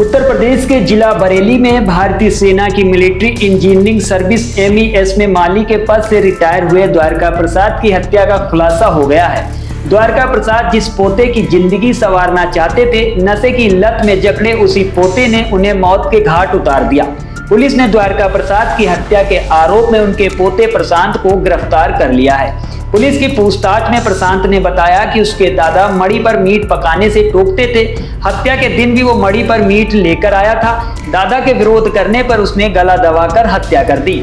उत्तर प्रदेश के जिला बरेली में भारतीय सेना की मिलिट्री इंजीनियरिंग सर्विस MES में माली के पद से रिटायर हुए द्वारका प्रसाद की हत्या का खुलासा हो गया है। द्वारका प्रसाद जिस पोते की जिंदगी संवारना चाहते थे, नशे की लत में जकड़े उसी पोते ने उन्हें मौत के घाट उतार दिया। पुलिस ने द्वारका प्रसाद की हत्या के आरोप में उनके पोते प्रशांत को गिरफ्तार कर लिया है। पुलिस की पूछताछ में प्रशांत ने बताया कि उसके दादा मड़ी पर मीट पकाने से टोकते थे। हत्या के दिन भी वो मड़ी पर मीट लेकर आया था। दादा के विरोध करने पर उसने गला दबाकर हत्या कर दी।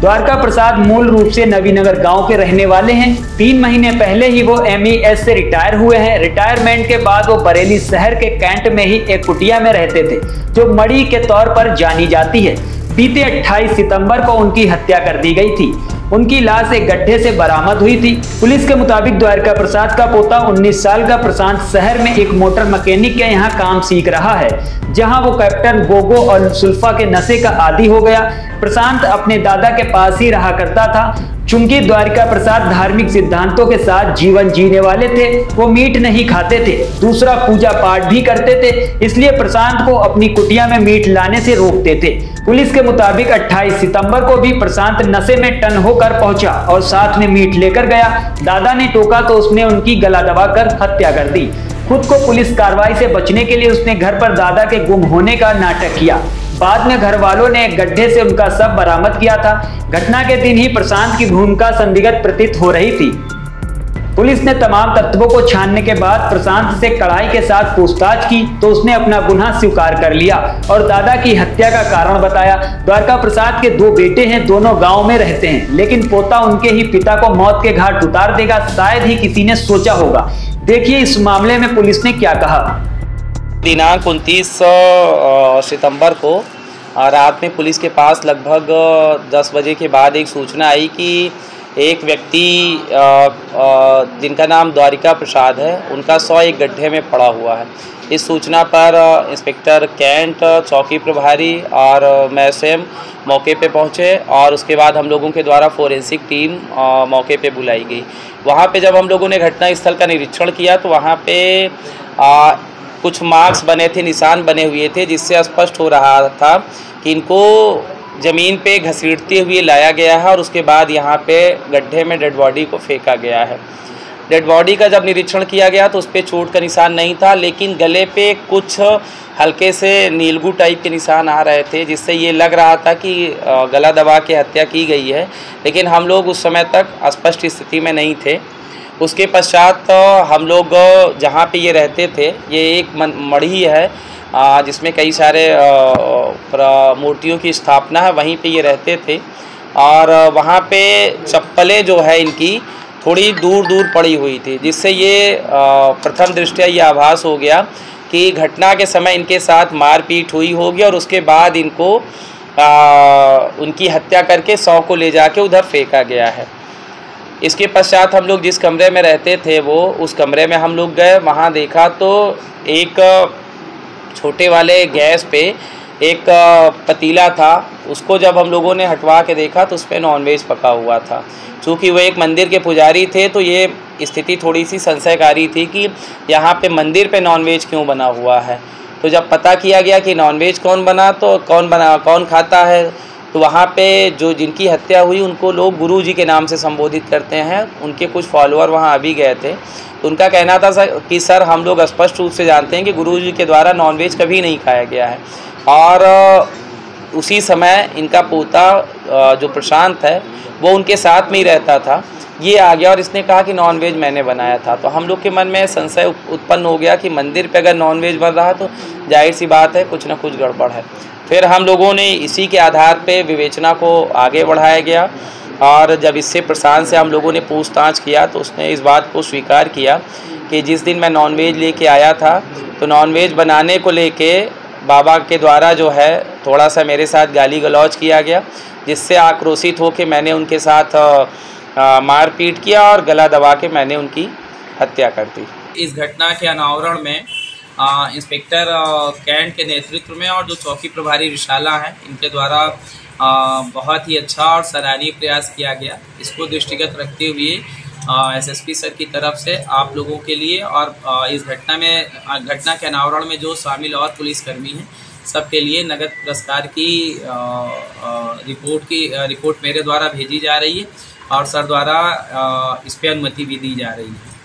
द्वारका प्रसाद मूल रूप से नवीनगर गांव के रहने वाले हैं। 3 महीने पहले ही वो MES से रिटायर हुए हैं। रिटायरमेंट के बाद वो बरेली शहर के कैंट में ही एक कुटिया में रहते थे, जो मड़ी के तौर पर जानी जाती है। बीते 28 सितंबर को उनकी हत्या कर दी गई थी। उनकी लाश एक गड्ढे से बरामद हुई थी। पुलिस के मुताबिक द्वारका प्रसाद का पोता 19 साल का प्रशांत शहर में एक मोटर मैकेनिक के यहाँ काम सीख रहा है, जहां वो कैप्टन गोगो और सुल्फा के नशे का आदी हो गया। प्रशांत अपने दादा के पास ही रहा करता था। चूंकि द्वारका प्रसाद धार्मिक सिद्धांतों के साथ जीवन जीने वाले थे, वो मीट नहीं खाते थे, दूसरा पूजा पाठ भी करते थे, इसलिए प्रशांत को अपनी कुटिया में मीट लाने से रोकते थे। पुलिस के मुताबिक 28 सितंबर को भी प्रशांत नशे में टन होकर पहुंचा और साथ में मीट लेकर गया। दादा ने टोका तो उसने उनकी गला दबाकर हत्या कर दी। खुद को पुलिस कार्रवाई से बचने के लिए उसने घर पर दादा के गुम होने का नाटक किया। बाद में घर वालों ने एक गड्ढे से उनका शव बरामद किया था। घटना के दिन ही प्रशांत की भूमिका संदिग्ध प्रतीत हो रही थी। पुलिस ने तमाम तत्वों को छानने के बाद प्रशांत से कड़ाई के साथ पूछताछ की तो उसने अपना गुनाह स्वीकार कर लिया और दादा की हत्या का कारण बताया। द्वारका प्रसाद के 2 बेटे हैं, दोनों गांव में रहते हैं, लेकिन पोता उनके ही पिता को मौत के घाट उतार देगा, शायद ही किसी ने सोचा होगा। देखिए इस मामले में पुलिस ने क्या कहा। दिनांक 29 सितंबर को रात में पुलिस के पास लगभग 10 बजे के बाद एक सूचना आई कि एक व्यक्ति जिनका नाम द्वारिका प्रसाद है, उनका शव एक गड्ढे में पड़ा हुआ है। इस सूचना पर इंस्पेक्टर कैंट, चौकी प्रभारी और मैं स्वयं मौके पे पहुंचे और उसके बाद हम लोगों के द्वारा फोरेंसिक टीम मौके पे बुलाई गई। वहां पे जब हम लोगों ने घटना स्थल का निरीक्षण किया तो वहां पे कुछ मार्क्स बने थे, निशान बने हुए थे, जिससे स्पष्ट हो रहा था कि इनको ज़मीन पे घसीटते हुए लाया गया है और उसके बाद यहाँ पे गड्ढे में डेड बॉडी को फेंका गया है। डेड बॉडी का जब निरीक्षण किया गया तो उस पर चोट का निशान नहीं था, लेकिन गले पे कुछ हल्के से नीलगू टाइप के निशान आ रहे थे, जिससे ये लग रहा था कि गला दबा के हत्या की गई है, लेकिन हम लोग उस समय तक स्पष्ट स्थिति में नहीं थे। उसके पश्चात हम लोग जहाँ पे ये रहते थे, ये एक मढ़ी है जिसमें कई सारे मूर्तियों की स्थापना है, वहीं पे ये रहते थे और वहाँ पे चप्पलें जो है इनकी थोड़ी दूर दूर पड़ी हुई थी, जिससे ये प्रथम दृष्टया ये आभास हो गया कि घटना के समय इनके साथ मारपीट हुई होगी और उसके बाद इनको उनकी हत्या करके शव को ले जाके उधर फेंका गया है। इसके पश्चात हम लोग जिस कमरे में रहते थे उस कमरे में हम लोग गए। वहाँ देखा तो एक छोटे वाले गैस पे एक पतीला था, उसको जब हम लोगों ने हटवा के देखा तो उस पर नॉनवेज पका हुआ था। चूँकि वो एक मंदिर के पुजारी थे तो ये स्थिति थोड़ी सी संशयकारी थी कि यहाँ पे मंदिर पे नॉनवेज क्यों बना हुआ है। तो जब पता किया गया कि नॉनवेज कौन खाता है, तो वहाँ पे जो जिनकी हत्या हुई उनको लोग गुरुजी के नाम से संबोधित करते हैं। उनके कुछ फॉलोअर वहाँ अभी गए थे, तो उनका कहना था कि सर हम लोग स्पष्ट रूप से जानते हैं कि गुरुजी के द्वारा नॉनवेज कभी नहीं खाया गया है। और उसी समय इनका पोता जो प्रशांत है वो उनके साथ में ही रहता था, ये आ गया और इसने कहा कि नॉनवेज मैंने बनाया था। तो हम लोग के मन में संशय उत्पन्न हो गया कि मंदिर पे अगर नॉनवेज बन रहा तो जाहिर सी बात है कुछ ना कुछ गड़बड़ है। फिर हम लोगों ने इसी के आधार पे विवेचना को आगे बढ़ाया गया और जब इससे प्रशांत से हम लोगों ने पूछताछ किया तो उसने इस बात को स्वीकार किया कि जिस दिन मैं नॉनवेज लेके आया था तो नॉनवेज बनाने को लेके बाबा के द्वारा जो है थोड़ा सा मेरे साथ गाली गलौज किया गया, जिससे आक्रोशित होकर मैंने उनके साथ मारपीट किया और गला दबा के मैंने उनकी हत्या कर दी। इस घटना के अनावरण में इंस्पेक्टर कैंट के नेतृत्व में और जो चौकी प्रभारी रिशाला हैं, इनके द्वारा बहुत ही अच्छा और सराहनीय प्रयास किया गया। इसको दृष्टिगत रखते हुए एसएसपी सर की तरफ से आप लोगों के लिए और इस घटना के अनावरण में जो शामिल और पुलिसकर्मी हैं सबके लिए नगद पुरस्कार की रिपोर्ट मेरे द्वारा भेजी जा रही है और सर द्वारा इस पर अनुमति भी दी जा रही है।